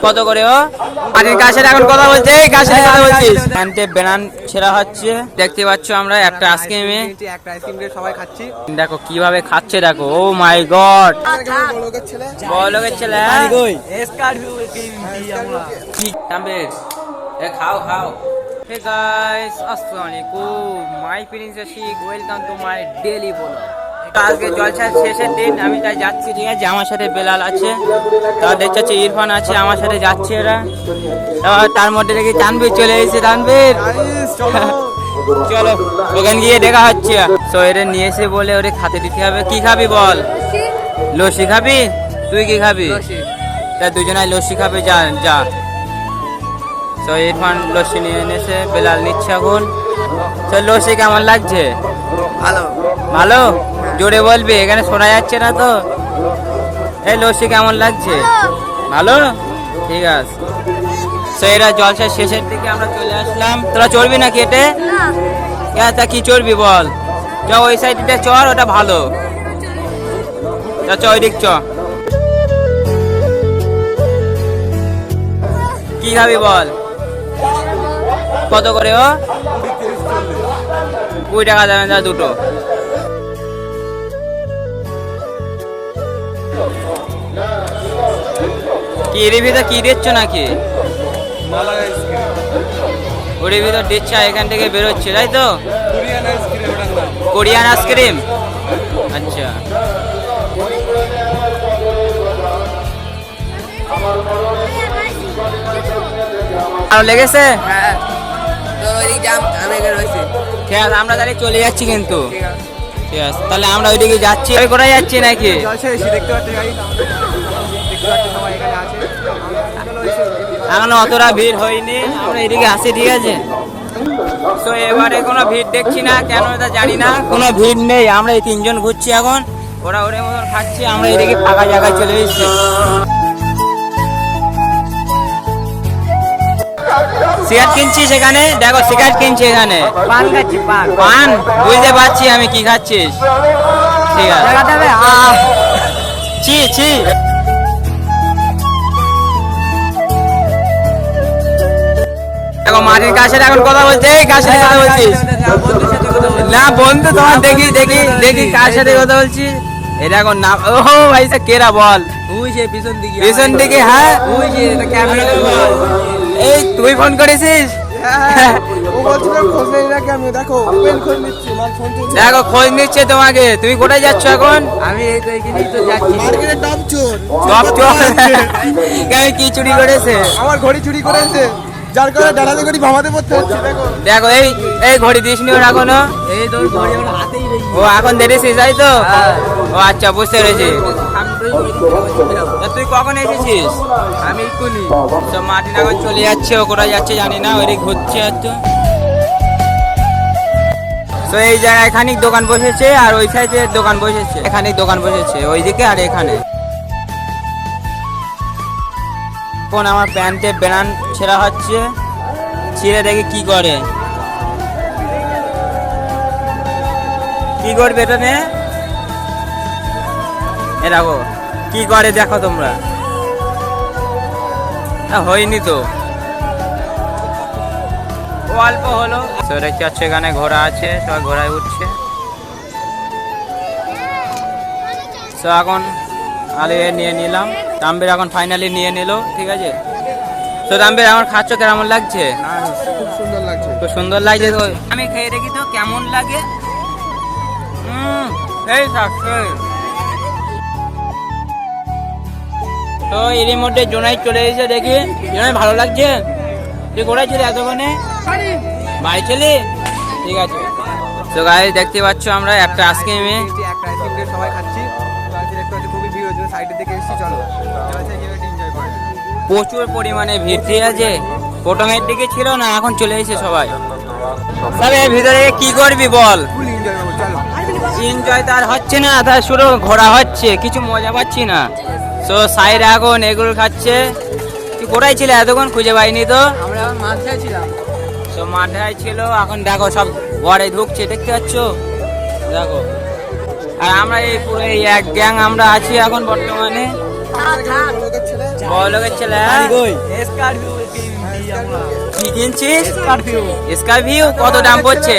কত করে ও? আর কার সাথে এখন কথা বলছে? এই কার সাথে কথা বলছিস? প্যান্টে বেনান ছেঁড়া হচ্ছে, দেখতে পাচ্ছ আমরা একটা আইসক্রিমে একটা আইসক্রিম দিয়ে সবাই খাচ্ছি। দেখো কিভাবে খাচ্ছে, দেখো। ও মাই গড, বড়লোকের ছেলে। কি তাম্বের এ খাও খাও। হে গাইস, আসসালামু আলাইকুম, my prince Ashik, welcome to my daily blog. আজকে জলসার শেষের দিন, আমি তাই যাচ্ছি, ঠিক আছে। আমার সাথে বেলাল আছে, তার দেখতে পাচ্ছি ইরফান আছে, আমার সাথে যাচ্ছে এরা। তার মধ্যে দেখি তানভীর চলে এসেছে। তানভীর চলো, ওখানে গিয়ে দেখা হচ্ছে। তো এরা নিয়ে এসে বলে ওরে খাতে দিতে হবে। কি খাবি বল? লস্যি খাবি? তুই কি খাবি? তা দুজনাই লস্যি খাবে, যা যা। তো ইরফান লস্যি নিয়ে এনেছে, বেলাল নিচ্ছে এখন। তো লস্যি কেমন লাগছে? ভালো ভালো? জোরে বলবি, এখানে শোনা যাচ্ছে না তো। এই লস্যি কেমন লাগছে? ভালো, ঠিক আছে। তো এরা জলসার শেষের দিকে আমরা চলে আসলাম। তোরা চড়বি না কেটে? তা কি চড়বি বল? চ ওই সাইডে চড়, ওটা ভালো। চ ওই দিক চ। কি খাবি বল? কত করে ও? 20 টাকা দেবেন দা দুটো। কি এর ভিতর কি দিচ্ছ নাকি? ওর ভিতর দিচ্ছে, এখান থেকে বেরোচ্ছে, তাই তো? কোরিয়ান আইসক্রিম, আচ্ছা। ভালো লেগেছে? হ্যাঁ, তোর ওইদিক যাম, আমি এখানে রয়েছি। ঠিক আছে, আমরা তাহলে চলে যাচ্ছি কিন্তু। ঠিক আছে, তাহলে আমরা ওইদিকে যাচ্ছি। ওই কোথায় যাচ্ছি নাকি? জলসা এসে দেখতে পাচ্ছি, দেখতে পাচ্ছি সবাই এখানে আছে। এখনো অতটা ভিড় হয়নি, আমরা এদিকে আসি, ঠিক আছে। তো এবারে কোনো ভিড় দেখছি না, কেন এটা জানি না, কোনো ভিড় নেই। আমরা এই তিনজন ঘুরছি এখন, ওরা ওরে মতন খাচ্ছি, আমরা এদিকে ফাঁকা জায়গায় চলে এসেছি। সিগারেট কিনছি সেখানে, দেখো সিগারেট কিনছি এখানে। পান খাচ্ছি, পান। পান? বুঝতে পারছি আমি কি খাচ্ছিস। ঠিক আছে, ছি ছি। দেখো মাটির কাছে এখন কথা বলছে। এই কার সাথে কথা বলছিস? না বন্ধু তোমার, দেখি দেখি দেখি কার সাথে কথা বলছিস। এটা এখন না, ও ভাই সে কেরা বল? পিছন দিকে, পিছন দিকে। হ্যাঁ, এই তুই ফোন করেছিস? দেখো খোঁজ নিচ্ছে তোমাকে। তুমি কোথায় যাচ্ছ এখন? আমি এই তো এখানেই তো যাচ্ছি। সব চোর। কেন, কি চুরি করেছে? আমার ঘড়ি চুরি করেছে, যার কারণে ডালাতে ঘড়ি ভামাতে পড়তে হচ্ছে। দেখো দেখো, এই এই ঘড়ি দিসনি ওর এখনো? এই তোর ঘড়ি আমার হাতেই রয়েছে। ও এখন দেখেছিস, তাই তো? ও আচ্ছা, বুঝতে পেরেছি। তুই কখন এসেছিস? আমি এক্ষুনি। তো মাটিন এখন চলে যাচ্ছে, ও কোথায় যাচ্ছে জানি না, ওই ঘুরছে হয়তো। তো এই জায়গায় খানিক দোকান বসেছে, আর ওই সাইডে দোকান বসেছে, এখানে দোকান বসেছে ওইদিকে আর এখানে। এখন আমার প্যান্টে বেনান ছেঁড়া হচ্ছে, ছিঁড়ে দেখে কি করে। কি করবে এটা নিয়ে? এ দেখো কি করে, দেখো তোমরা। হয়নি তো, অল্প হলো। তো দেখতে পাচ্ছ এখানে ঘোড়া আছে, সবাই ঘোড়ায় উঠছে। তো এখন আলু নিয়ে নিলাম, তাম্বির এখন ফাইনালি নিয়ে নিল, ঠিক আছে। তো তাম্বির এখন খাচ্ছ, কেমন লাগছে? খুব সুন্দর লাগছে। খুব সুন্দর লাগছে তো। আমি খেয়ে দেখি তো কেমন লাগে। এই থাকছে। তো এরই মধ্যে জোনাই চলে এসে দেখি। জোনাই ভালো লাগছে? তুই কোথায় ছিলি এতক্ষণে? বাড়ি চলি, ঠিক আছে। তো গাইস দেখতে পাচ্ছ আমরা একটা আইসক্রিমে একটা আইসক্রিম দিয়ে সবাই খাচ্ছি। জলসা দেখতে পাচ্ছি খুবই ভিড় হচ্ছে, সাইডের দিকে এসেছি। চলো জলসা গিয়ে এনজয় করে। প্রচুর পরিমাণে ভিড়, ঠিক আছে। প্রথমের দিকে ছিল না, এখন চলে এসেছে সবাই। তবে এর ভিতরে কি করবি বল? ফুল এনজয় করবো, চলো। এনজয় তার হচ্ছে না, তার শুধু ঘোরা হচ্ছে, কিছু মজা পাচ্ছি না। তো সাইড এখন এগুলো খাচ্ছে। তুই কোথায় ছিল এতক্ষণ? খুঁজে পাইনি তো। আমরা এখন মাথায় ছিলাম। তো মাথায় ছিল, এখন দেখো সব ঘরে ঢুকছে, দেখতে পাচ্ছ, দেখো। আর আমরা এই পুরো এই এক গ্যাং আমরা আছি এখন বর্তমানে। বড়লোকের ছেলে হ্যাঁ? কি কিনছিস স্করপিও কত দাম পড়ছে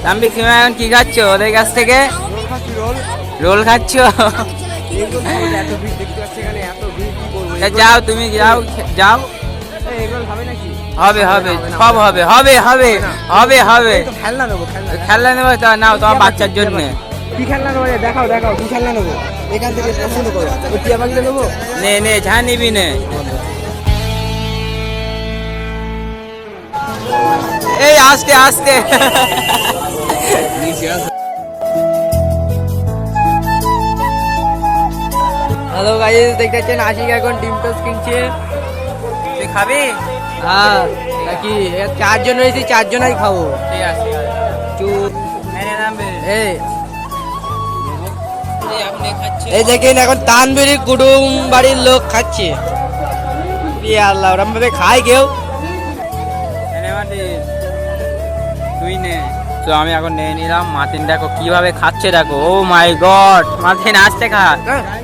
তাম্বিক তুমি এখন কি খাচ্ছ ওদের কাছ থেকে রোল খাচ্ছ এত ভিড় দেখতে পাচ্ছি এখানে, এত ভিড় কি বলবো। যাও তুমি যাও যাও এগুলো খাবে নাকি? হবে হবে সব হবে হবে হবে হবে হবে এই তো খেলনা নেবো, খেলনা। খেলনা নেবো তা নাও তোমার বাচ্চার জন্য কি খেলনা নেবো রে? দেখাও দেখাও, কি খেলনা নেবো? এখান থেকে পছন্দ করো। ওই টিয়া পাখিটা নেবো? নে নে যা নিবি নে এই আস্তে আস্তে হ্যালো গাইস, দেখতে পাচ্ছেন আশিক এখন ডিম টোস্ট কিনছে। তুই খাবি হ্যাঁ নাকি চারজন হয়েছি, চারজনই খাবো। ঠিক আছে চুপ। নে নে নামবে এই এই আপনি খাচ্ছেন এই দেখেন এখন তানবিরি কুটুম বাড়ির লোক খাচ্ছে। আল্লাহ ওরম ভাবে খায় কেউ? নে মার্টিন তুই নে তো আমি এখন নিয়ে নিলাম মার্টিন দেখো কিভাবে খাচ্ছে দেখো ও মাই গড মার্টিন আসতে খা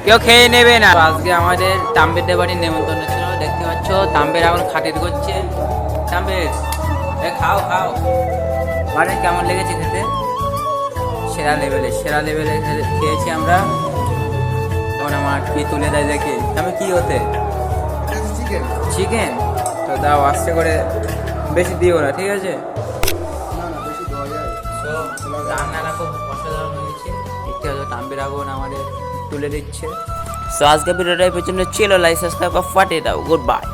কেউ খেয়ে নেবে না তো আজকে আমাদের তাম্বের বাড়ির নেমন্তন্ন ছিল দেখতে পাচ্ছ তাম্বের এখন খাতির করছে তাম্বের এ খাও খাও মানে কেমন লেগেছে খেতে সেরা লেভেলে খেয়েছি আমরা তখন আমার কি তুলে দেয় দেখি আমি কি হতে চিকেন তো দাও আস্তে করে বেশি দিও না ঠিক আছে রান্নাটা খুব অসাধারণ হয়েছে দেখতে হয়তো তাম্বির আগুন আমাদের তুলে দিচ্ছে সো আজকে ভিডিওটা এই পর্যন্ত ছিল লাইক সাবস্ক্রাইব ফাটিয়ে দাও গুড বাই